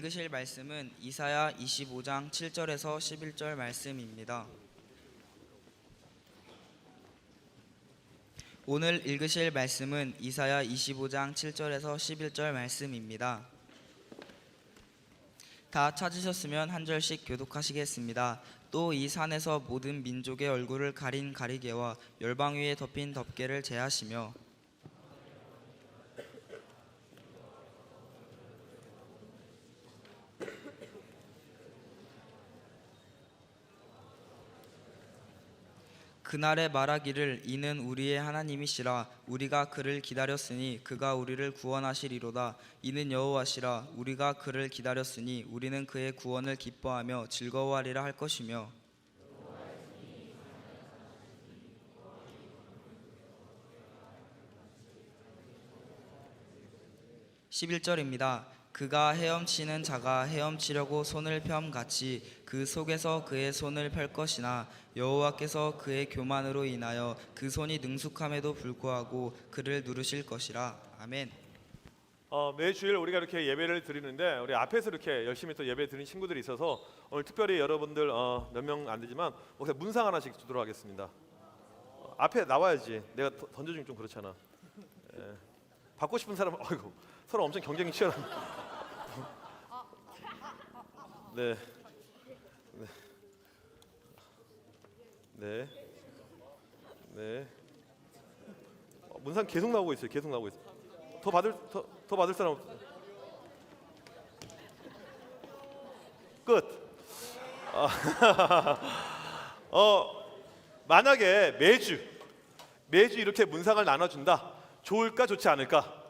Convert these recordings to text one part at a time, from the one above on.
읽으실 말씀은 이사야 25장 7절에서 11절 말씀입니다. 오늘 읽으실 말씀은 이사야 25장 7절에서 11절 말씀입니다. 다 찾으셨으면 한 절씩 교독하시겠습니다. 또 이 산에서 모든 민족의 얼굴을 가린 가리개와 열방 위에 덮인 덮개를 제하시며 그날에 말하기를 이는 우리의 하나님이시라. 우리가 그를 기다렸으니 그가 우리를 구원하시리로다. 이는 여호와시라. 우리가 그를 기다렸으니 우리는 그의 구원을 기뻐하며 즐거워하리라 할 것이며 11절입니다. 그가 헤엄치는 자가 헤엄치려고 손을 펴같이 그 속에서 그의 손을 펼 것이나 여호와께서 그의 교만으로 인하여 그 손이 능숙함에도 불구하고 그를 누르실 것이라. 아멘. 매주일 우리가 이렇게 예배를 드리는데 우리 앞에서 이렇게 열심히 또 예배 드리는 친구들이 있어서 오늘 특별히 여러분들 몇 명 안 되지만 목사 문상 하나씩 주도록 하겠습니다. 앞에 나와야지. 내가 던져주긴 좀 그렇잖아. 받고 싶은 사람은 아이고 서로 엄청 경쟁이 치열한. 네. 문상 계속 나오고 있어요. 계속 나오고 있어요. 더 받을 사람 없어요. 끝. 만약에 매주 이렇게 문상을 나눠준다. 좋을까 좋지 않을까?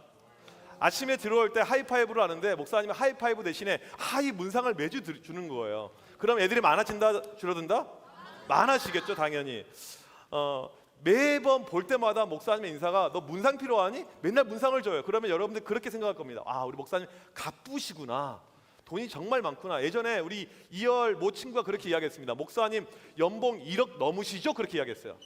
아침에 들어올 때 하이파이브를 하는데 목사님이 하이파이브 대신에 하이 문상을 매주 주는 거예요. 그럼 애들이 많아진다 줄어든다? 많아지겠죠 당연히. 매번 볼 때마다 목사님의 인사가 너 문상 필요하니? 맨날 문상을 줘요. 그러면 여러분들 그렇게 생각할 겁니다. 아 우리 목사님 가쁘시구나. 돈이 정말 많구나. 예전에 우리 이열 모 친구가 그렇게 이야기했습니다. 목사님 연봉 1억 넘으시죠? 그렇게 이야기했어요.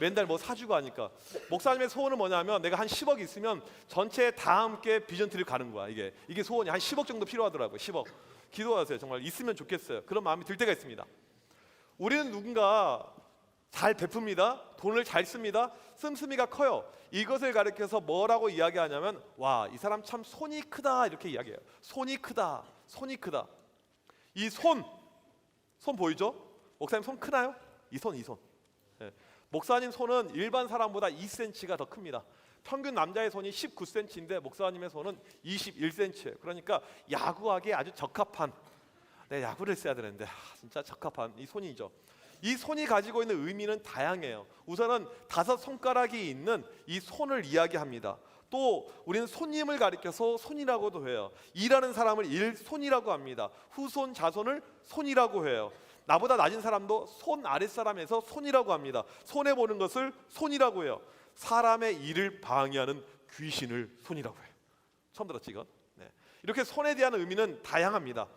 맨날 뭐 사주고 하니까. 목사님의 소원은 뭐냐면 내가 한 10억 있으면 전체 다 함께 비전 트립 가는 거야. 이게 소원이 한 10억 정도 필요하더라고요. 10억. 기도하세요. 정말 있으면 좋겠어요. 그런 마음이 들 때가 있습니다. 우리는 누군가 잘 베풉니다. 돈을 잘 씁니다. 씀씀이가 커요. 이것을 가리켜서 뭐라고 이야기하냐면 와, 이 사람 참 손이 크다 이렇게 이야기해요. 손이 크다. 이 손 보이죠? 목사님 손 크나요? 이 손. 네. 목사님 손은 일반 사람보다 2cm가 더 큽니다. 평균 남자의 손이 19cm인데 목사님의 손은 21cm예요. 그러니까 야구하기에 아주 적합한, 야구를 했어야 되는데 진짜 적합한 이 손이죠. 이 손이 가지고 있는 의미는 다양해요. 우선은 5 손가락이 있는 이 손을 이야기합니다. 또 우리는 손님을 가리켜서 손이라고도 해요. 일하는 사람을 일손이라고 합니다. 후손, 자손을 손이라고 해요. 나보다 낮은 사람도 손 아랫사람에서 손이라고 합니다. 손해보는 것을 손이라고 해요. 사람의 일을 방해하는 귀신을 손이라고 해요. 처음 들었지 이건? 네. 이렇게 손에 대한 의미는 다양합니다.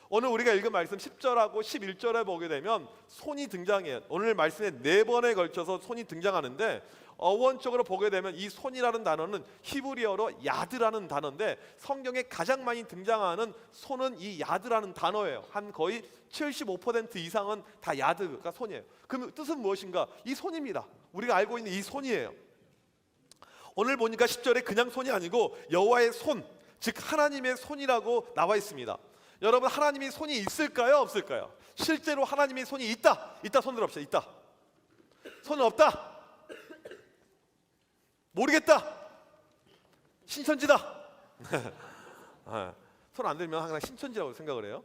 오늘 우리가 읽은 말씀 10절하고 11절에 보게 되면 손이 등장해요. 오늘 말씀에 4번에 걸쳐서 손이 등장하는데 어원적으로 보게 되면 이 손이라는 단어는 히브리어로 야드라는 단어인데 성경에 가장 많이 등장하는 손은 이 야드라는 단어예요. 한 거의 75% 이상은 다 야드가 손이에요. 그럼 뜻은 무엇인가? 이 손입니다. 우리가 알고 있는 이 손이에요. 오늘 보니까 10절에 그냥 손이 아니고 여호와의 손, 즉 하나님의 손이라고 나와 있습니다. 여러분 하나님이 손이 있을까요? 없을까요? 실제로 하나님의 손이 있다 손 들어봅시다. 있다. 손은 없다. 모르겠다. 신천지다. 손 안 들면 항상 신천지라고 생각을 해요.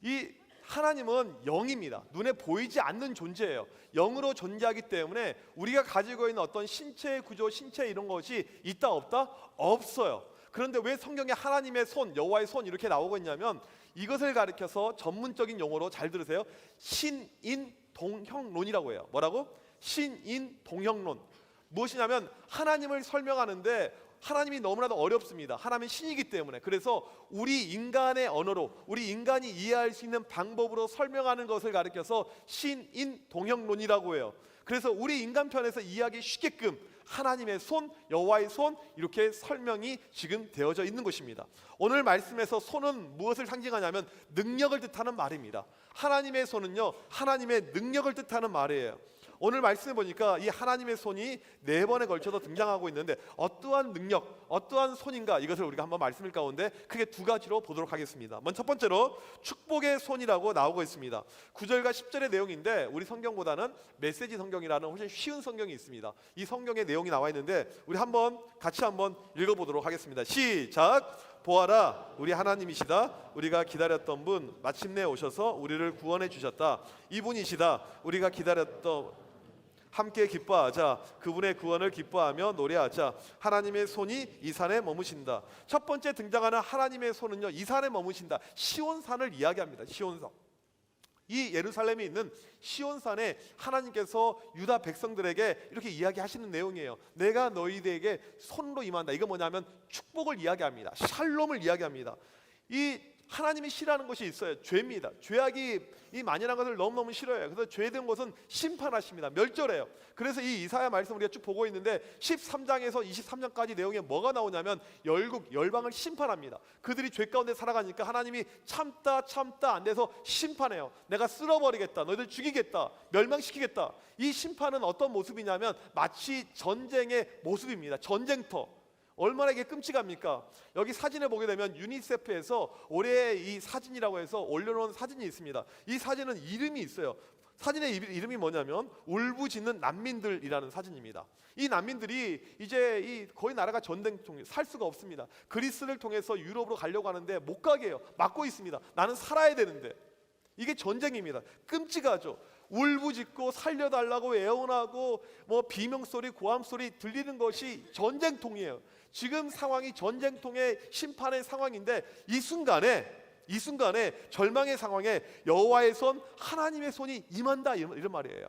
이 하나님은 영입니다. 눈에 보이지 않는 존재예요. 영으로 존재하기 때문에 우리가 가지고 있는 어떤 신체의 구조, 신체 이런 것이 있다 없다? 없어요. 그런데 왜 성경에 하나님의 손, 여호와의 손 이렇게 나오고 있냐면 이것을 가리켜서 전문적인 용어로 잘 들으세요. 신인동형론이라고 해요. 뭐라고? 신인동형론. 무엇이냐면 하나님을 설명하는데 하나님이 너무나도 어렵습니다. 하나님은 신이기 때문에. 그래서 우리 인간의 언어로, 우리 인간이 이해할 수 있는 방법으로 설명하는 것을 가리켜서 신인동형론이라고 해요. 그래서 우리 인간 편에서 이해하기 쉽게끔 하나님의 손, 여호와의 손 이렇게 설명이 지금 되어져 있는 것입니다. 오늘 말씀에서 손은 무엇을 상징하냐면 능력을 뜻하는 말입니다. 하나님의 손은요, 하나님의 능력을 뜻하는 말이에요. 오늘 말씀해 보니까 이 하나님의 손이 4번에 걸쳐서 등장하고 있는데 어떠한 능력, 어떠한 손인가, 이것을 우리가 한번 말씀을 가운데 크게 2가지로 보도록 하겠습니다. 먼저 첫 번째로 축복의 손이라고 나오고 있습니다. 9절과 10절의 내용인데 우리 성경보다는 메시지 성경이라는 훨씬 쉬운 성경이 있습니다. 이 성경의 내용이 나와 있는데 우리 같이 한번 읽어보도록 하겠습니다. 시작! 보아라, 우리 하나님이시다. 우리가 기다렸던 분 마침내 오셔서 우리를 구원해 주셨다. 이분이시다. 우리가 기다렸던 함께 기뻐하자. 그분의 구원을 기뻐하며 노래하자. 하나님의 손이 이 산에 머무신다. 첫 번째 등장하는 하나님의 손은요, 이 산에 머무신다. 시온산을 이야기합니다. 시온산. 이 예루살렘에 있는 시온산에 하나님께서 유다 백성들에게 이렇게 이야기하시는 내용이에요. 내가 너희들에게 손으로 임한다. 이거 뭐냐면 축복을 이야기합니다. 샬롬을 이야기합니다. 이 하나님이 싫어하는 것이 있어요. 죄입니다. 죄악이 이 만연한 것을 너무너무 싫어해요. 그래서 죄된 것은 심판하십니다. 멸절해요. 그래서 이 이사야 말씀 우리가 쭉 보고 있는데 13장에서 23장까지 내용에 뭐가 나오냐면 열방을 심판합니다. 그들이 죄 가운데 살아가니까 하나님이 참다 안 돼서 심판해요. 내가 쓸어버리겠다. 너희들 죽이겠다. 멸망시키겠다. 이 심판은 어떤 모습이냐면 마치 전쟁의 모습입니다. 전쟁터. 얼마나 이게 끔찍합니까? 여기 사진을 보게 되면 유니세프에서 올해 이 사진이라고 해서 올려놓은 사진이 있습니다. 이 사진은 이름이 있어요. 사진의 이름이 뭐냐면 울부짖는 난민들이라는 사진입니다. 이 난민들이 이제 거의 나라가 전쟁통에 살 수가 없습니다. 그리스를 통해서 유럽으로 가려고 하는데 못 가게 해요. 막고 있습니다. 나는 살아야 되는데. 이게 전쟁입니다. 끔찍하죠. 울부짖고 살려달라고 애원하고 뭐 비명소리 고함소리 들리는 것이 전쟁통이에요. 지금 상황이 전쟁통의 심판의 상황인데 이 순간에 절망의 상황에 여호와의 손, 하나님의 손이 임한다, 이런 말이에요.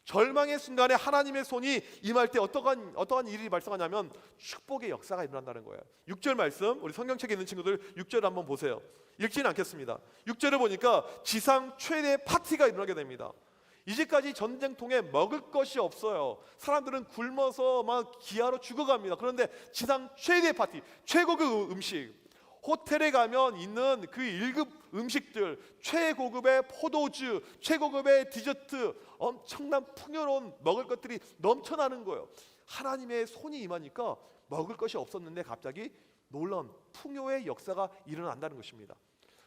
절망의 순간에 하나님의 손이 임할 때 어떠한 일이 발생하냐면 축복의 역사가 일어난다는 거예요. 6절 말씀, 우리 성경책에 있는 친구들 6절 한번 보세요. 읽지는 않겠습니다. 6절을 보니까 지상 최대 파티가 일어나게 됩니다. 이제까지 전쟁통에 먹을 것이 없어요. 사람들은 굶어서 막 기아로 죽어갑니다. 그런데 지상 최대 파티, 최고급 음식, 호텔에 가면 있는 그 1급 음식들, 최고급의 포도주, 최고급의 디저트, 엄청난 풍요로운 먹을 것들이 넘쳐나는 거예요. 하나님의 손이 임하니까 먹을 것이 없었는데 갑자기 놀라운 풍요의 역사가 일어난다는 것입니다.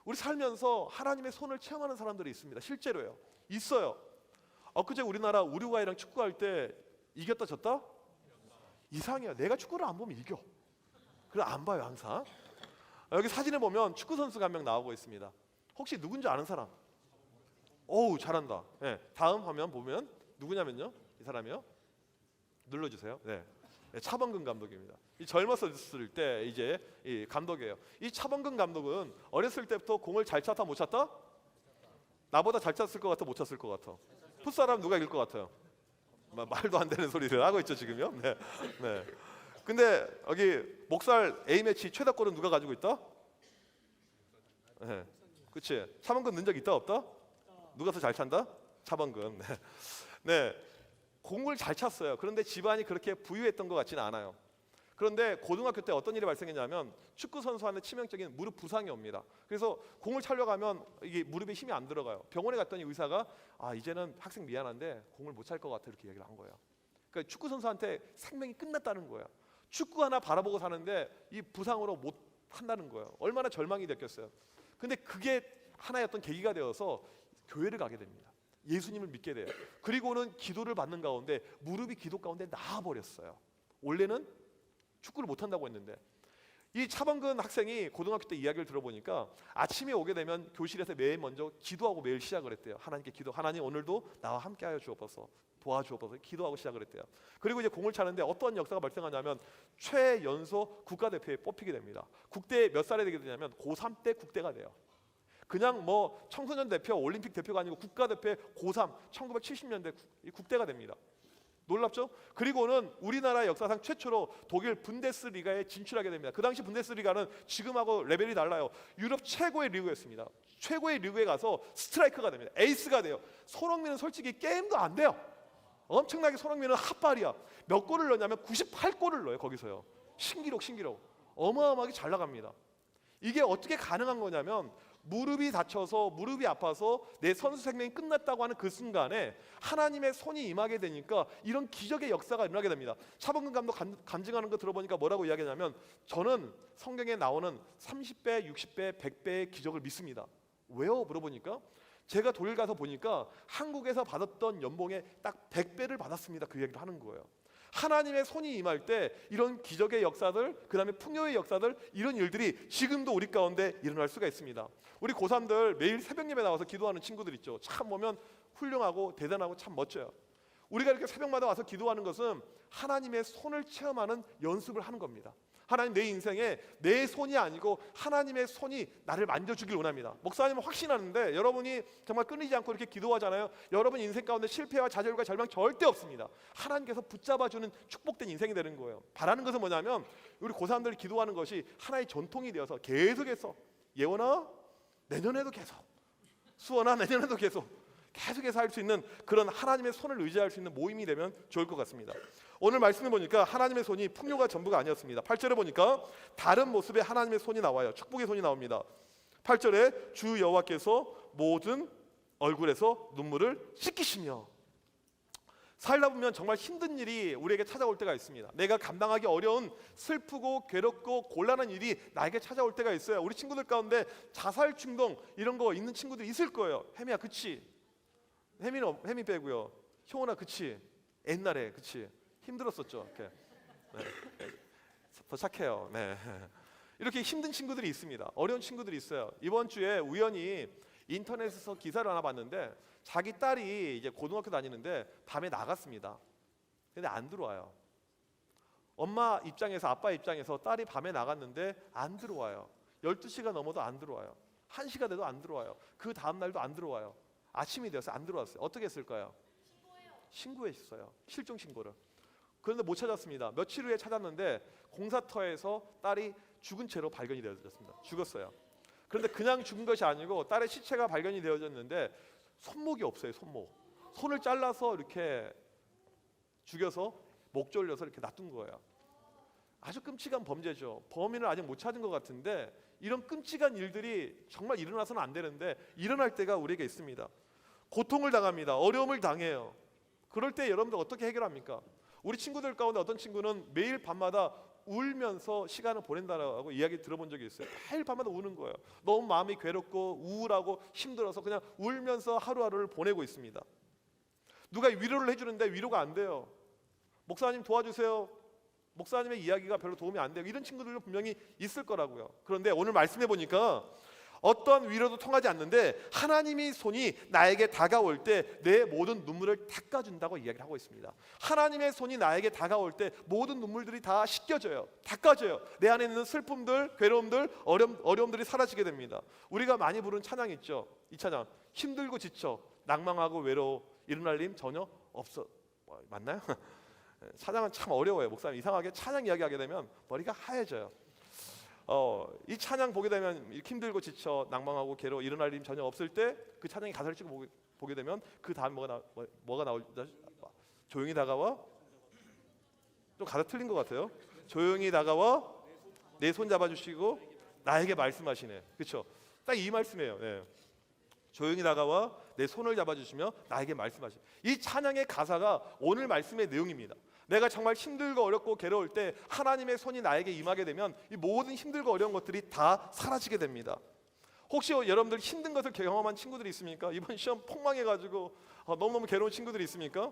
우리 살면서 하나님의 손을 체험하는 사람들이 있습니다. 실제로요. 있어요. 엊그제 우리나라 우루과이랑 축구할 때 이겼다 졌다? 이상해요. 내가 축구를 안 보면 이겨. 그래서 안 봐요 항상. 여기 사진에 보면 축구 선수가 한 명 나오고 있습니다. 혹시 누군지 아는 사람? 어우 잘한다. 네, 다음 화면 보면 누구냐면요, 이 사람이요. 눌러주세요. 네, 차범근 감독입니다. 이 젊었을 때 이제 이 감독이에요. 이 차범근 감독은 어렸을 때부터 공을 잘 찼다 못 찼다? 나보다 잘 찼을 것 같아, 못 찼을 것 같아? 풋사람 누가 이길 것 같아요? 말도 안 되는 소리를 하고 있죠 지금요. 네, 네. 근데 여기 목살 A매치 최다골은 누가 가지고 있다? 네, 그렇지. 차범근 넣은 적 있다 없다? 누가 더 잘 찬다? 차범근. 네. 네, 공을 잘 찼어요. 그런데 집안이 그렇게 부유했던 것 같지는 않아요. 그런데 고등학교 때 어떤 일이 발생했냐면 축구 선수한테 치명적인 무릎 부상이 옵니다. 그래서 공을 차려고 하면 이게 무릎에 힘이 안 들어가요. 병원에 갔더니 의사가 이제는 학생 미안한데 공을 못 찰 것 같아, 이렇게 얘기를 한 거예요. 그러니까 축구 선수한테 생명이 끝났다는 거예요. 축구 하나 바라보고 사는데 이 부상으로 못 한다는 거예요. 얼마나 절망이 됐겠어요. 근데 그게 하나의 어떤 계기가 되어서 교회를 가게 됩니다. 예수님을 믿게 돼요. 그리고는 기도를 받는 가운데 무릎이 기도 가운데 나아버렸어요. 원래는 축구를 못한다고 했는데 이 차범근 학생이 고등학교 때 이야기를 들어보니까 아침에 오게 되면 교실에서 매일 먼저 기도하고 매일 시작을 했대요. 하나님께 기도, 하나님 오늘도 나와 함께하여 주옵소서, 도와주옵소서, 기도하고 시작을 했대요. 그리고 이제 공을 차는데 어떠한 역사가 발생하냐면 최연소 국가대표에 뽑히게 됩니다. 국대 몇 살에 되게 되냐면 고3 때 국대가 돼요. 그냥 뭐 청소년 대표, 올림픽 대표가 아니고 국가대표에 고3, 1970년대 국대가 됩니다. 놀랍죠? 그리고는 우리나라 역사상 최초로 독일 분데스리가에 진출하게 됩니다. 그 당시 분데스리가는 지금하고 레벨이 달라요. 유럽 최고의 리그였습니다. 최고의 리그에 가서 스트라이커가 됩니다. 에이스가 돼요. 손흥민은 솔직히 게임도 안 돼요. 엄청나게 손흥민은 핫발이야. 몇 골을 넣냐면 98골을 넣어요. 거기서요. 신기록. 어마어마하게 잘 나갑니다. 이게 어떻게 가능한 거냐면 무릎이 다쳐서 무릎이 아파서 내 선수 생명이 끝났다고 하는 그 순간에 하나님의 손이 임하게 되니까 이런 기적의 역사가 일어나게 됩니다. 차범근 감독 간증하는 거 들어보니까 뭐라고 이야기하냐면 저는 성경에 나오는 30배, 60배, 100배의 기적을 믿습니다. 왜요? 물어보니까 제가 독일 가서 보니까 한국에서 받았던 연봉의 딱 100배를 받았습니다. 그 얘기를 하는 거예요. 하나님의 손이 임할 때 이런 기적의 역사들, 그 다음에 풍요의 역사들, 이런 일들이 지금도 우리 가운데 일어날 수가 있습니다. 우리 고3들 매일 새벽 예배 나와서 기도하는 친구들 있죠. 참 보면 훌륭하고 대단하고 참 멋져요. 우리가 이렇게 새벽마다 와서 기도하는 것은 하나님의 손을 체험하는 연습을 하는 겁니다. 하나님 내 인생에 내 손이 아니고 하나님의 손이 나를 만져주길 원합니다. 목사님은 확신하는데 여러분이 정말 끊이지 않고 이렇게 기도하잖아요. 여러분 인생 가운데 실패와 좌절과 절망 절대 없습니다. 하나님께서 붙잡아주는 축복된 인생이 되는 거예요. 바라는 것은 뭐냐면 우리 고3들이 기도하는 것이 하나의 전통이 되어서 계속해서 예원아 내년에도 계속, 수원아 내년에도 계속해서 할 수 있는 그런 하나님의 손을 의지할 수 있는 모임이 되면 좋을 것 같습니다. 오늘 말씀을 보니까 하나님의 손이 풍요가 전부가 아니었습니다. 8절에 보니까 다른 모습의 하나님의 손이 나와요. 축복의 손이 나옵니다. 8절에 주 여호와께서 모든 얼굴에서 눈물을 씻기시며. 살다 보면 정말 힘든 일이 우리에게 찾아올 때가 있습니다. 내가 감당하기 어려운 슬프고 괴롭고 곤란한 일이 나에게 찾아올 때가 있어요. 우리 친구들 가운데 자살 충동 이런 거 있는 친구들이 있을 거예요. 혜미야 그치? 혜미 빼고요. 효원아 그치? 옛날에 그치? 힘들었었죠. 이렇게. 네. 더 착해요. 네. 이렇게 힘든 친구들이 있습니다. 어려운 친구들이 있어요. 이번 주에 우연히 인터넷에서 기사를 하나 봤는데 자기 딸이 이제 고등학교 다니는데 밤에 나갔습니다. 근데 안 들어와요. 엄마 입장에서 아빠 입장에서 딸이 밤에 나갔는데 안 들어와요. 12시가 넘어도 안 들어와요. 1시가 돼도 안 들어와요. 그 다음 날도 안 들어와요. 아침이 되어서 안 들어왔어요. 어떻게 했을까요? 신고했어요. 실종 신고를. 그런데 못 찾았습니다. 며칠 후에 찾았는데 공사터에서 딸이 죽은 채로 발견이 되어졌습니다. 죽었어요. 그런데 그냥 죽은 것이 아니고 딸의 시체가 발견이 되어졌는데 손목이 없어요. 손을 잘라서 이렇게 죽여서 목 졸려서 이렇게 놔둔 거예요. 아주 끔찍한 범죄죠. 범인을 아직 못 찾은 것 같은데 이런 끔찍한 일들이 정말 일어나서는 안 되는데 일어날 때가 우리에게 있습니다. 고통을 당합니다. 어려움을 당해요. 그럴 때 여러분들 어떻게 해결합니까? 우리 친구들 가운데 어떤 친구는 매일 밤마다 울면서 시간을 보낸다라고 이야기 들어본 적이 있어요. 매일 밤마다 우는 거예요. 너무 마음이 괴롭고 우울하고 힘들어서 그냥 울면서 하루하루를 보내고 있습니다. 누가 위로를 해주는데 위로가 안 돼요. 목사님 도와주세요. 목사님의 이야기가 별로 도움이 안 돼요. 이런 친구들도 분명히 있을 거라고요. 그런데 오늘 말씀해 보니까 어떤 위로도 통하지 않는데 하나님의 손이 나에게 다가올 때 내 모든 눈물을 닦아준다고 이야기를 하고 있습니다. 하나님의 손이 나에게 다가올 때 모든 눈물들이 다 씻겨져요. 닦아져요. 내 안에 있는 슬픔들, 괴로움들, 어려움들이 사라지게 됩니다. 우리가 많이 부르는 찬양 있죠. 이 찬양 힘들고 지쳐 낭망하고 외로워 일어날 힘 전혀 없어. 맞나요? 찬양은 참 어려워요. 목사님 이상하게 찬양 이야기하게 되면 머리가 하얘져요. 이 찬양 보게 되면 힘들고 지쳐 낭망하고 괴로워 일어날 힘 전혀 없을 때 그 찬양의 가사를 찍고 보게 되면 그 다음 뭐가 나올까? 조용히 다가와 좀 가사 틀린 것 같아요. 조용히 다가와 내 손 잡아주시고 나에게 말씀하시네. 그렇죠? 딱 이 말씀이에요. 네. 조용히 다가와 내 손을 잡아주시며 나에게 말씀하시네. 이 찬양의 가사가 오늘 말씀의 내용입니다. 내가 정말 힘들고 어렵고 괴로울 때 하나님의 손이 나에게 임하게 되면 이 모든 힘들고 어려운 것들이 다 사라지게 됩니다. 혹시 여러분들 힘든 것을 경험한 친구들이 있습니까? 이번 시험 폭망해가지고 너무너무 괴로운 친구들이 있습니까?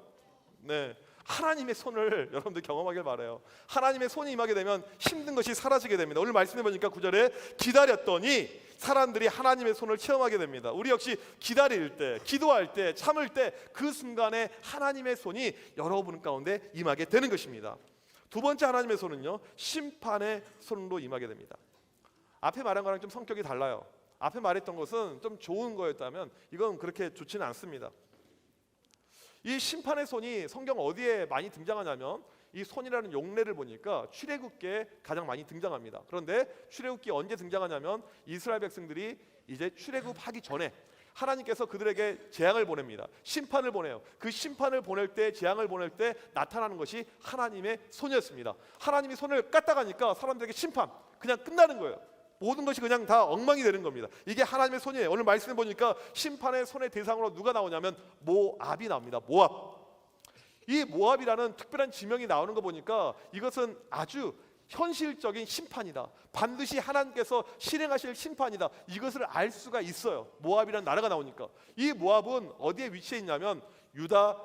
네, 하나님의 손을 여러분들 경험하길 바라요. 하나님의 손이 임하게 되면 힘든 것이 사라지게 됩니다. 오늘 말씀해 보니까 9절에 기다렸더니 사람들이 하나님의 손을 체험하게 됩니다. 우리 역시 기다릴 때, 기도할 때, 참을 때 그 순간에 하나님의 손이 여러분 가운데 임하게 되는 것입니다. 두 번째 하나님의 손은요, 심판의 손으로 임하게 됩니다. 앞에 말한 거랑 좀 성격이 달라요. 앞에 말했던 것은 좀 좋은 거였다면 이건 그렇게 좋지는 않습니다. 이 심판의 손이 성경 어디에 많이 등장하냐면 이 손이라는 용례를 보니까 출애굽기에 가장 많이 등장합니다. 그런데 출애굽기 언제 등장하냐면 이스라엘 백성들이 이제 출애굽하기 전에 하나님께서 그들에게 재앙을 보냅니다. 심판을 보내요. 그 심판을 보낼 때, 재앙을 보낼 때 나타나는 것이 하나님의 손이었습니다. 하나님이 손을 까딱하니까 사람들에게 심판, 그냥 끝나는 거예요. 모든 것이 그냥 다 엉망이 되는 겁니다. 이게 하나님의 손이에요. 오늘 말씀해 보니까 심판의 손의 대상으로 누가 나오냐면 모압이 나옵니다. 모압. 이 모압이라는 특별한 지명이 나오는 거 보니까 이것은 아주 현실적인 심판이다. 반드시 하나님께서 실행하실 심판이다. 이것을 알 수가 있어요. 모압이라는 나라가 나오니까. 이 모압은 어디에 위치해 있냐면 유다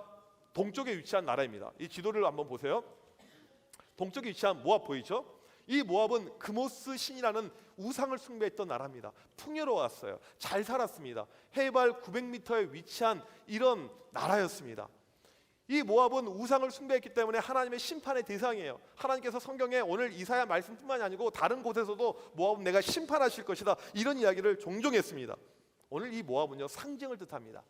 동쪽에 위치한 나라입니다. 이 지도를 한번 보세요. 동쪽에 위치한 모압 보이죠? 이 모압은 그모스 신이라는 우상을 숭배했던 나라입니다. 풍요로웠어요. 잘 살았습니다. 해발 900m에 위치한 이런 나라였습니다. 이 모압은 우상을 숭배했기 때문에 하나님의 심판의 대상이에요. 하나님께서 성경에 오늘 이사야 말씀뿐만이 아니고 다른 곳에서도 모압은 내가 심판하실 것이다, 이런 이야기를 종종 했습니다. 오늘 이 모압은요, 상징을 뜻합니다.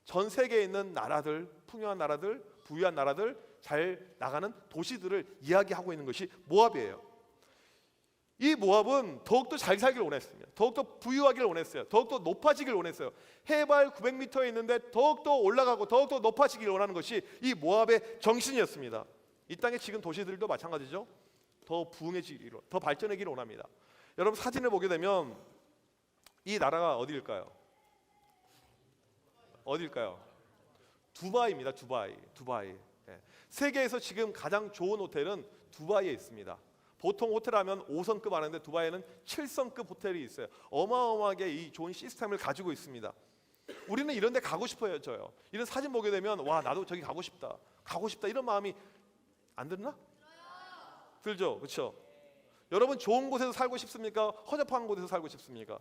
전 세계에 있는 나라들, 풍요한 나라들, 부유한 나라들, 잘 나가는 도시들을 이야기하고 있는 것이 모압이에요. 이 모압은 더욱더 잘 살기를 원했습니다. 더욱더 부유하기를 원했어요. 더욱더 높아지기를 원했어요. 해발 900m에 있는데 더욱더 올라가고 더욱더 높아지기를 원하는 것이 이 모압의 정신이었습니다. 이 땅의 지금 도시들도 마찬가지죠. 더 부흥해지기를, 더 발전하기를 원합니다. 여러분 사진을 보게 되면 이 나라가 어디일까요? 어디일까요? 두바이입니다. 두바이. 예. 세계에서 지금 가장 좋은 호텔은 두바이에 있습니다. 보통 호텔 하면 5성급 하는데 두바이는 7성급 호텔이 있어요. 어마어마하게 이 좋은 시스템을 가지고 있습니다. 우리는 이런 데 가고 싶어요. 저요. 이런 사진 보게 되면 와, 나도 저기 가고 싶다 이런 마음이 안 들나? 들죠? 그렇죠? 여러분 좋은 곳에서 살고 싶습니까? 허접한 곳에서 살고 싶습니까?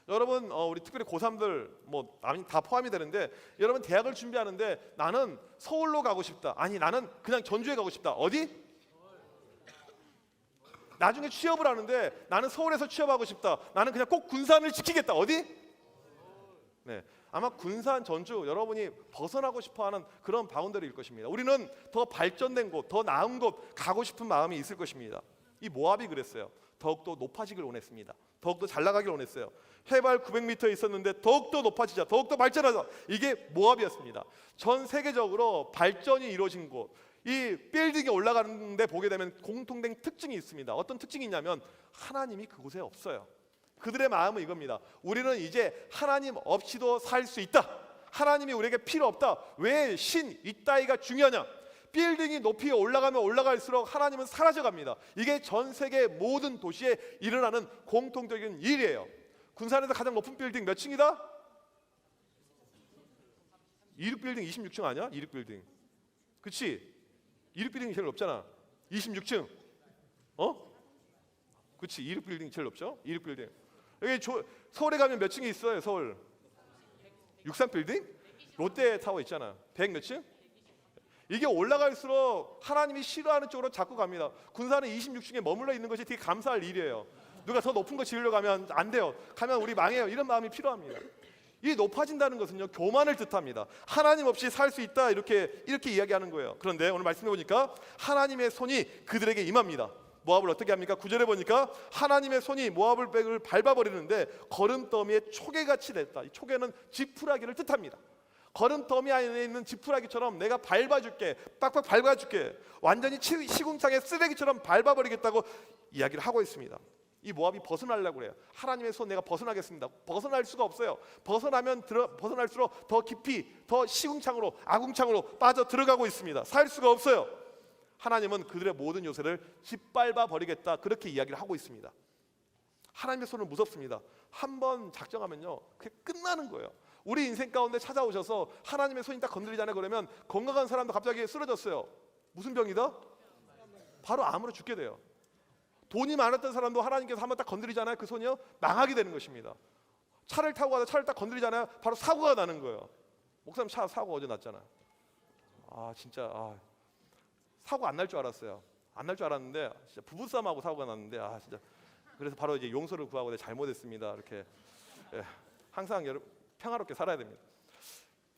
여러분 우리 특별히 고3들 뭐 다 포함이 되는데, 여러분 대학을 준비하는데 나는 서울로 가고 싶다, 아니 나는 그냥 전주에 가고 싶다. 어디? 나중에 취업을 하는데 나는 서울에서 취업하고 싶다, 나는 그냥 꼭 군산을 지키겠다. 어디? 네, 아마 군산, 전주 여러분이 벗어나고 싶어하는 그런 바운더리일 것입니다. 우리는 더 발전된 곳, 더 나은 곳 가고 싶은 마음이 있을 것입니다. 이 모압이 그랬어요. 더욱더 높아지길 원했습니다. 더욱더 잘 나가길 원했어요. 해발 900m에 있었는데 더욱더 높아지자, 더욱더 발전하자, 이게 모압이었습니다. 전 세계적으로 발전이 이루어진 곳, 이 빌딩이 올라가는데 보게 되면 공통된 특징이 있습니다. 어떤 특징이 있냐면 하나님이 그곳에 없어요. 그들의 마음은 이겁니다. 우리는 이제 하나님 없이도 살 수 있다. 하나님이 우리에게 필요 없다. 왜 신 이따위가 중요하냐? 빌딩이 높이 올라가면 올라갈수록 하나님은 사라져갑니다. 이게 전 세계 모든 도시에 일어나는 공통적인 일이에요. 군산에서 가장 높은 빌딩 몇 층이다? 26빌딩 26층 아니야? 26빌딩. 그치? 26빌딩이 제일 높잖아. 26층. 그치? 26빌딩이 제일 높죠? 26빌딩. 여기 서울에 가면 몇 층이 있어요? 서울 63빌딩? 롯데타워 있잖아. 100 몇 층? 이게 올라갈수록 하나님이 싫어하는 쪽으로 자꾸 갑니다. 군산은 26층에 머물러 있는 것이 되게 감사할 일이에요. 누가 더 높은 거 지으려고 하면 안 돼요. 가면 우리 망해요. 이런 마음이 필요합니다. 이 높아진다는 것은요, 교만을 뜻합니다. 하나님 없이 살 수 있다, 이렇게 이야기하는 거예요. 그런데 오늘 말씀해 보니까 하나님의 손이 그들에게 임합니다. 모압을 어떻게 합니까? 9절에 보니까 하나님의 손이 모압을 백을 밟아버리는데 걸음더미에 초계같이 됐다. 이 초계는 지푸라기를 뜻합니다. 걸음더미 안에 있는 지푸라기처럼 내가 밟아줄게, 빡빡 밟아줄게, 완전히 시궁창의 쓰레기처럼 밟아버리겠다고 이야기를 하고 있습니다. 이 모압이 벗어나려고 그래요. 하나님의 손 내가 벗어나겠습니다. 벗어날 수가 없어요. 벗어날수록 더 깊이, 더 시궁창으로, 아궁창으로 빠져 들어가고 있습니다. 살 수가 없어요. 하나님은 그들의 모든 요새를 짓밟아 버리겠다, 그렇게 이야기를 하고 있습니다. 하나님의 손은 무섭습니다. 한번 작정하면요, 그게 끝나는 거예요. 우리 인생 가운데 찾아오셔서 하나님의 손이 딱 건드리잖아요. 그러면 건강한 사람도 갑자기 쓰러졌어요. 무슨 병이다? 바로 암으로 죽게 돼요. 돈이 많았던 사람도 하나님께서 한번 딱 건드리잖아요. 그 손이요, 망하게 되는 것입니다. 차를 타고 가다 차를 딱 건드리잖아요. 바로 사고가 나는 거예요. 목사님 차 사고 어제 났잖아. 진짜 사고 안 날 줄 알았어요. 안 날 줄 알았는데 진짜 부부싸움하고 사고가 났는데 진짜 그래서 바로 이제 용서를 구하고 내가 잘못했습니다. 이렇게 항상 평화롭게 살아야 됩니다.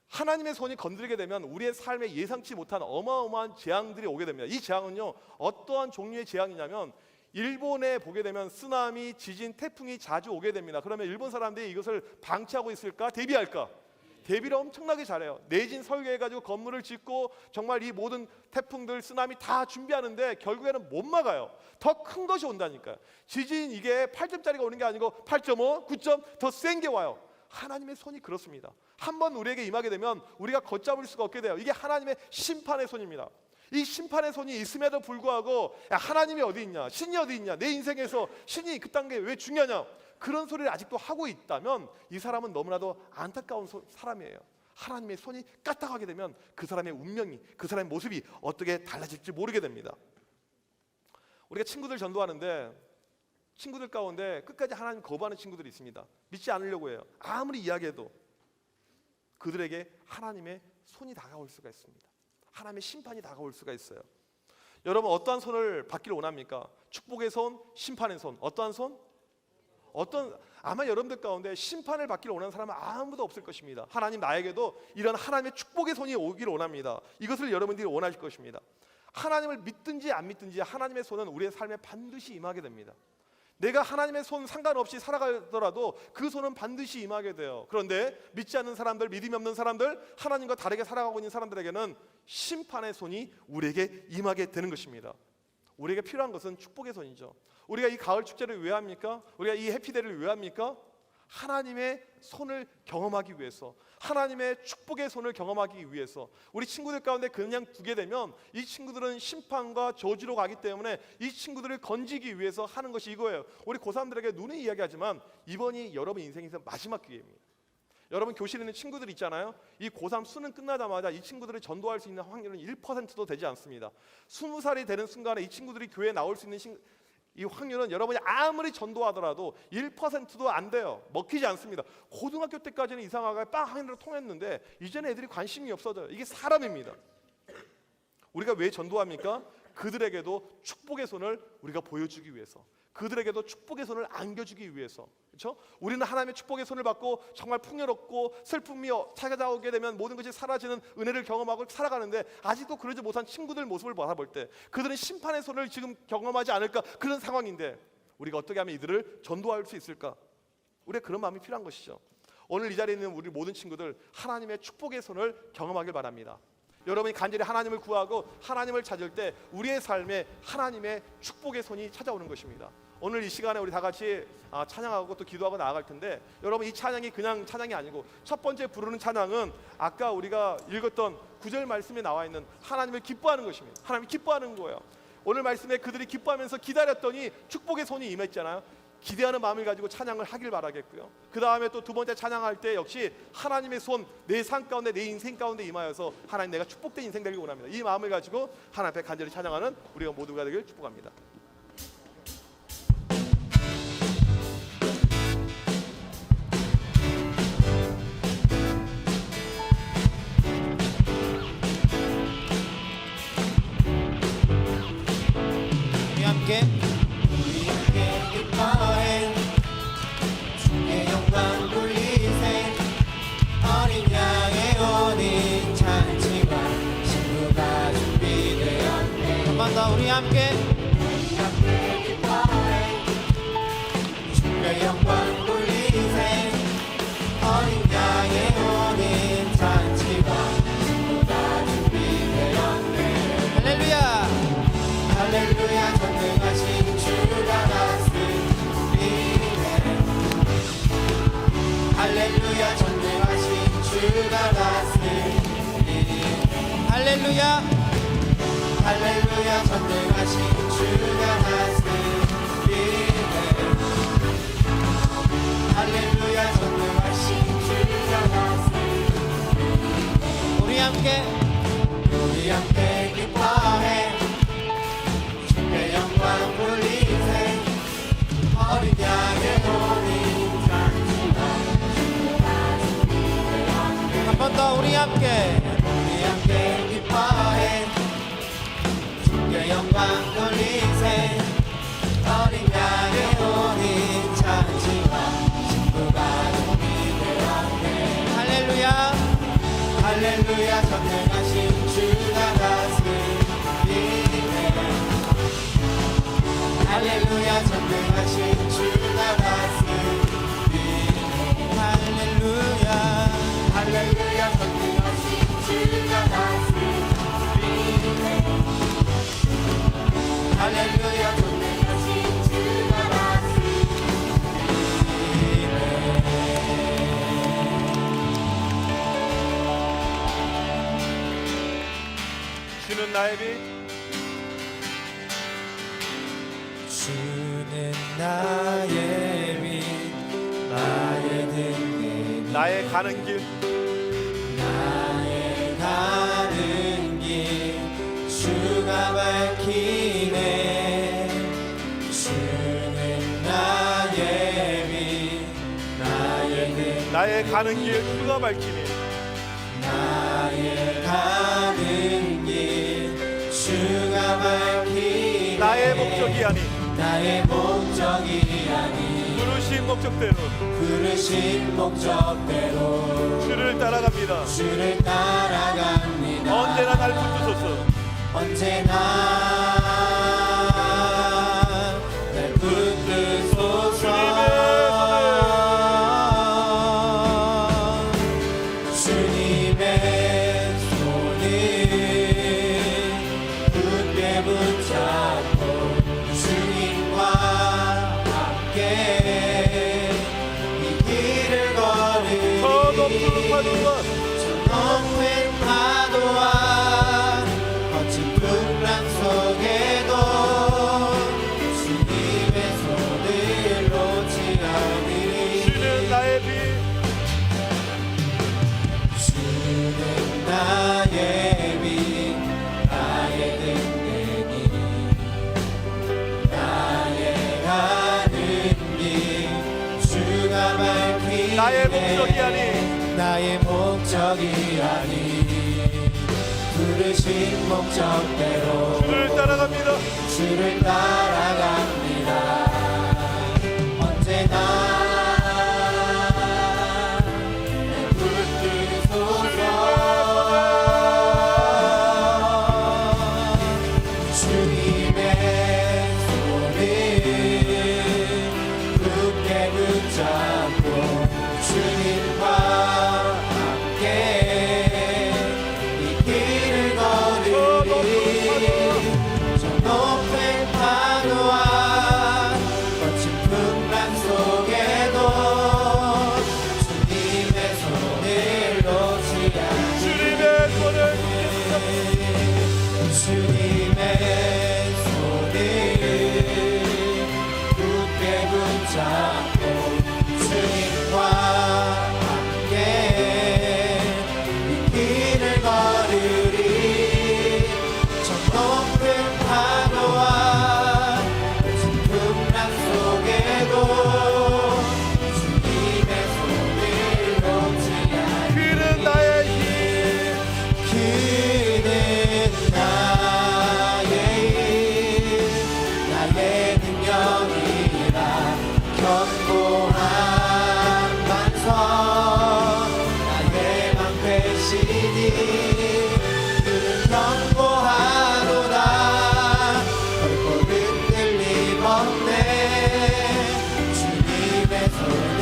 하나님의 손이 건드리게 되면 우리의 삶에 예상치 못한 어마어마한 재앙들이 오게 됩니다. 이 재앙은요, 어떠한 종류의 재앙이냐면 일본에 보게 되면 쓰나미, 지진, 태풍이 자주 오게 됩니다. 그러면 일본 사람들이 이것을 방치하고 있을까? 대비할까? 대비를 엄청나게 잘해요. 내진 설계해가지고 건물을 짓고 정말 이 모든 태풍들, 쓰나미 다 준비하는데 결국에는 못 막아요. 더 큰 것이 온다니까요. 지진 이게 8점짜리가 오는 게 아니고 8.5, 9점 더 센 게 와요. 하나님의 손이 그렇습니다. 한번 우리에게 임하게 되면 우리가 걷잡을 수가 없게 돼요. 이게 하나님의 심판의 손입니다. 이 심판의 손이 있음에도 불구하고 야, 하나님이 어디 있냐, 신이 어디 있냐, 내 인생에서 신이 그딴 게 왜 중요하냐, 그런 소리를 아직도 하고 있다면 이 사람은 너무나도 안타까운 사람이에요. 하나님의 손이 까딱하게 되면 그 사람의 운명이, 그 사람의 모습이 어떻게 달라질지 모르게 됩니다. 우리가 친구들 전도하는데 친구들 가운데 끝까지 하나님 거부하는 친구들이 있습니다. 믿지 않으려고 해요. 아무리 이야기해도 그들에게 하나님의 손이 다가올 수가 있습니다. 하나님의 심판이 다가올 수가 있어요. 여러분 어떠한 손을 받기를 원합니까? 축복의 손, 심판의 손. 어떠한 손? 아마 여러분들 가운데 심판을 받기를 원하는 사람은 아무도 없을 것입니다. 하나님 나에게도 이런 하나님의 축복의 손이 오기를 원합니다. 이것을 여러분들이 원하실 것입니다. 하나님을 믿든지 안 믿든지 하나님의 손은 우리의 삶에 반드시 임하게 됩니다. 내가 하나님의 손 상관없이 살아가더라도 그 손은 반드시 임하게 돼요. 그런데 믿지 않는 사람들, 믿음이 없는 사람들, 하나님과 다르게 살아가고 있는 사람들에게는 심판의 손이 우리에게 임하게 되는 것입니다. 우리에게 필요한 것은 축복의 손이죠. 우리가 이 가을 축제를 왜 합니까? 우리가 이 해피데이를 왜 합니까? 하나님의 손을 경험하기 위해서, 하나님의 축복의 손을 경험하기 위해서. 우리 친구들 가운데 그냥 두게 되면 이 친구들은 심판과 저주로 가기 때문에 이 친구들을 건지기 위해서 하는 것이 이거예요. 우리 고3들에게 눈에 이야기하지만 이번이 여러분 인생에서 마지막 기회입니다. 여러분 교실에 있는 친구들 있잖아요. 이 고3 수능 끝나자마자 이 친구들을 전도할 수 있는 확률은 1%도 되지 않습니다. 20살이 되는 순간에 이 친구들이 교회에 나올 수 있는 이 확률은 여러분이 아무리 전도하더라도 1%도 안 돼요. 먹히지 않습니다. 고등학교 때까지는 이상하게 빵 하나로 통했는데 이제는 애들이 관심이 없어져요. 이게 사람입니다. 우리가 왜 전도합니까? 그들에게도 축복의 손을 우리가 보여주기 위해서, 그들에게도 축복의 손을 안겨주기 위해서. 그렇죠? 우리는 하나님의 축복의 손을 받고 정말 풍요롭고 슬픔이 찾아오게 되면 모든 것이 사라지는 은혜를 경험하고 살아가는데 아직도 그러지 못한 친구들 모습을 바라볼 때 그들은 심판의 손을 지금 경험하지 않을까, 그런 상황인데 우리가 어떻게 하면 이들을 전도할 수 있을까? 우리가 그런 마음이 필요한 것이죠. 오늘 이 자리에 있는 우리 모든 친구들 하나님의 축복의 손을 경험하길 바랍니다. 여러분이 간절히 하나님을 구하고 하나님을 찾을 때 우리의 삶에 하나님의 축복의 손이 찾아오는 것입니다. 오늘 이 시간에 우리 다 같이 찬양하고 또 기도하고 나아갈 텐데, 여러분 이 찬양이 그냥 찬양이 아니고 첫 번째 부르는 찬양은 아까 우리가 읽었던 9절 말씀에 나와 있는 하나님을 기뻐하는 것입니다. 하나님을 기뻐하는 거예요. 오늘 말씀에 그들이 기뻐하면서 기다렸더니 축복의 손이 임했잖아요. 기대하는 마음을 가지고 찬양을 하길 바라겠고요. 그 다음에 또 두 번째 찬양할 때 역시 하나님의 손, 내 삶 가운데, 내 인생 가운데 임하여서 하나님 내가 축복된 인생 되길 원합니다. 이 마음을 가지고 하나님 앞에 간절히 찬양하는 우리가 모두가 되길 축복합니다. 우리 함께 기뻐해 주의 영광 돌리세 어린 양의 오니 잔치와 신부가 준비되었네. 한 번 더 우리 함께 기뻐해 주의 영광 돌리세 어린 양의 오니 잔치와 신부가 준비되었네. 할렐루야 할렐루야 전능하신 주가 다스리네. 할렐루야 전능하신 주가 다스리네. 할렐루야 할렐루야 전능하신 주가 다스리네. 할렐루야 전능하신 주가 다스리네. 우리 함께 기뻐해 주의 영광 돌리세 어린 양의 혼인 잔치가 한 번 더 우리 함께 기뻐해 주의 영광 돌리세 어린 양의 혼인 잔치가 신부가 준비되었네. 할렐루야 할렐루야 전능하신 주가 다스리네. 할렐루야 전능하신 주가 다스리네 할렐루야 할렐루야 전능하신 주가 다스리네 할렐루야 전능하신 주가 주는 나의 빛 주는 나의 빛 나의 등에 나의 가는 길 나의 가는 길 주가 밝히네 주는 나의 빛 나의 등 나의 가는 길 주가 밝히니 나의 가는 길 주가 밝히네 나의 목적이 아닌 나의 목적이 아닌 부르신 목적대로 부르신 목적대로 주를 따라갑니다. 주를 따라갑니다 언제나 날 붙드소서. 언제나 날 붙드소서 주님의 손을 굳게 붙잡고 주님과 함께 이 길을 저 높은 파도가 저 높은 파도와 거친 풍랑 속에도 주님의 손을 놓지 않으리 주는 나의 빛 주는 나의 빛 나의 등대니 나의 가는 길 주가 밝히네 나의 목적이 아닌 나의 목적이 아닌 부르신 목적대로 주를 따라갑니다. 주를 따라갑니다 언제나 날 붙드소서 주님의 손을 굳게 붙잡고 주님과 함께 이 길을 걸으리 저 높은 파도와 거친 풍랑 속에도 주님의 손을 놓지 주님의 손을 주님의 손을 굳게 붙잡고 주님과 함께 이 길을 걸으리 저 높은 파도와 거친 풍랑 속에도 주님의 손을 놓지 않으리 그는 나의 힘 그는 나의 능력이라 견고한 반석 나의 방패시니 그는 견고하도다 결코 흔들림 없네 주님의 손을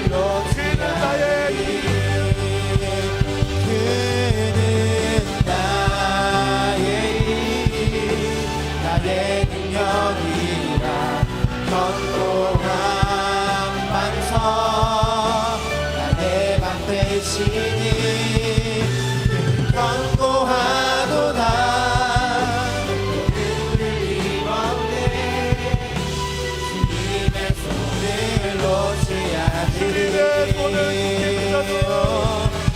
놓지 그는 나의 않으리 그는 나의 능력이라 견고한 반석 나의 방패시니 그는 견고하도다 흔들림 없네 주님의 손을 놓지 주님의 손을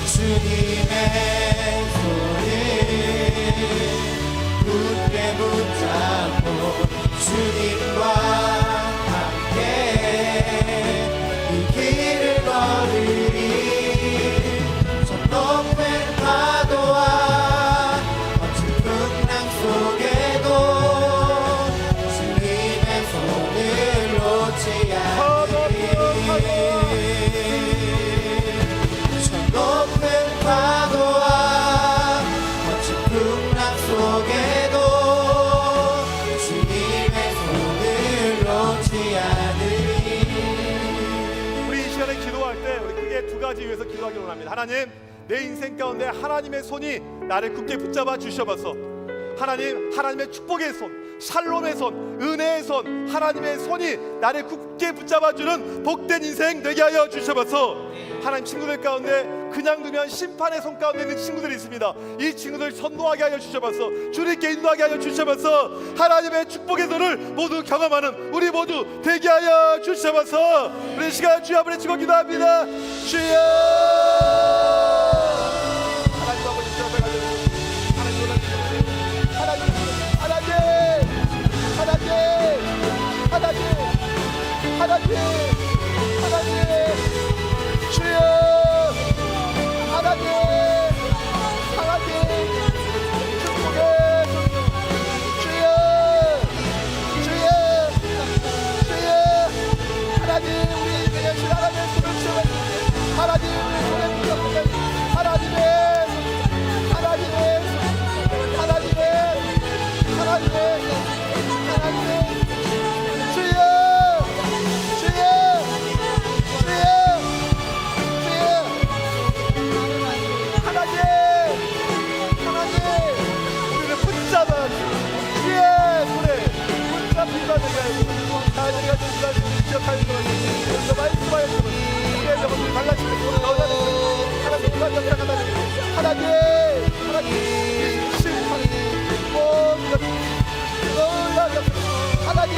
주님의 손을 굳게 붙잡고 주님과 함께 이 길을 걸으리 저 높은 파도와 거친 풍랑 속에도 주님의 손을 놓지 않으리 저 높은 파도와 거친 풍랑 속에도 주님의 손을 놓지 가지 위해서 기도하기를 원합니다. 하나님, 내 인생 가운데 하나님의 손이 나를 굳게 붙잡아 주셔서 하나님, 하나님의 축복의 손, 샬롬의 손, 은혜의 손, 하나님의 손이 나를 굳게 붙잡아주는 복된 인생 되게 하여 주셔서 하나님, 친구들 가운데 그냥 두면 심판의 손 가운데 있는 친구들이 있습니다. 이 친구들 선도하게 하여 주셔서 주님께 인도하게 하여 주셔서 하나님의 축복의 손을 모두 경험하는 우리 모두 되게 하여 주셔서 우리 시간 주여 앞에 치고 기도합니다. 주여, 하나님 아버지 앞에 가져주시고 하나님, 주여, 하나님, 축복의 주여, 하나님, 우리 그냥 하나님의 손을 채워주세요. 하나님, 우리 손에 붙잡고 하나님의 우리를 붙잡아 주의 손에 붙잡히다 되게 하시고 자녀가 전수할 수 기억하는 것을 우리가 말씀하여 주는 우리의 영혼을 갈라지는 너희가 되는 하나님 기관장이라 하나님 심판 모든 것 너희가 하나님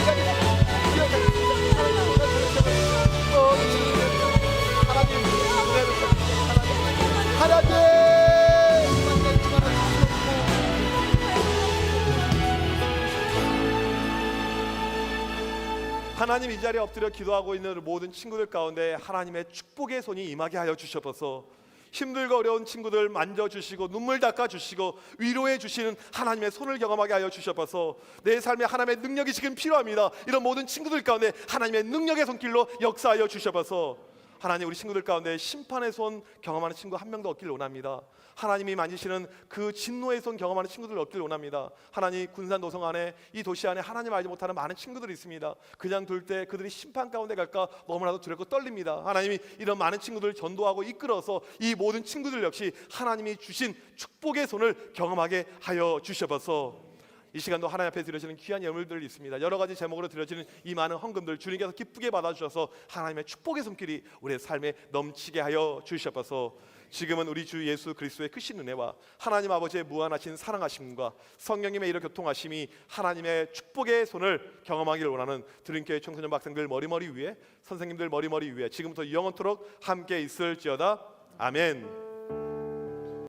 하나님, 이 자리에 엎드려 기도하고 있는 모든 친구들 가운데 하나님의 축복의 손이 임하게 하여 주셔서 힘들고 어려운 친구들 만져주시고 눈물 닦아주시고 위로해 주시는 하나님의 손을 경험하게 하여 주셔서 내 삶에 하나님의 능력이 지금 필요합니다. 이런 모든 친구들 가운데 하나님의 능력의 손길로 역사하여 주셔서 하나님, 우리 친구들 가운데 심판의 손 경험하는 친구 한 명도 없기를 원합니다. 하나님이 만지시는 그 진노의 손 경험하는 친구들을 얻기를 원합니다. 하나님, 군산 도성 안에, 이 도시 안에 하나님 알지 못하는 많은 친구들이 있습니다. 그냥 둘 때 그들이 심판 가운데 갈까 너무나도 두렵고 떨립니다. 하나님이 이런 많은 친구들을 전도하고 이끌어서 이 모든 친구들 역시 하나님이 주신 축복의 손을 경험하게 하여 주셔서 이 시간도 하나님 앞에 드려지는 귀한 예물들이 있습니다. 여러 가지 제목으로 드려지는 이 많은 헌금들 주님께서 기쁘게 받아주셔서 하나님의 축복의 손길이 우리의 삶에 넘치게 하여 주셔서 지금은 우리 주 예수 그리스도의 크신 은혜와 하나님 아버지의 무한하신 사랑하심과 성령님의 이런 교통하심이 하나님의 축복의 손을 경험하기를 원하는 드림교회 청소년 학생들 머리머리 위에, 선생님들 머리머리 위에 지금부터 영원토록 함께 있을지어다. 아멘.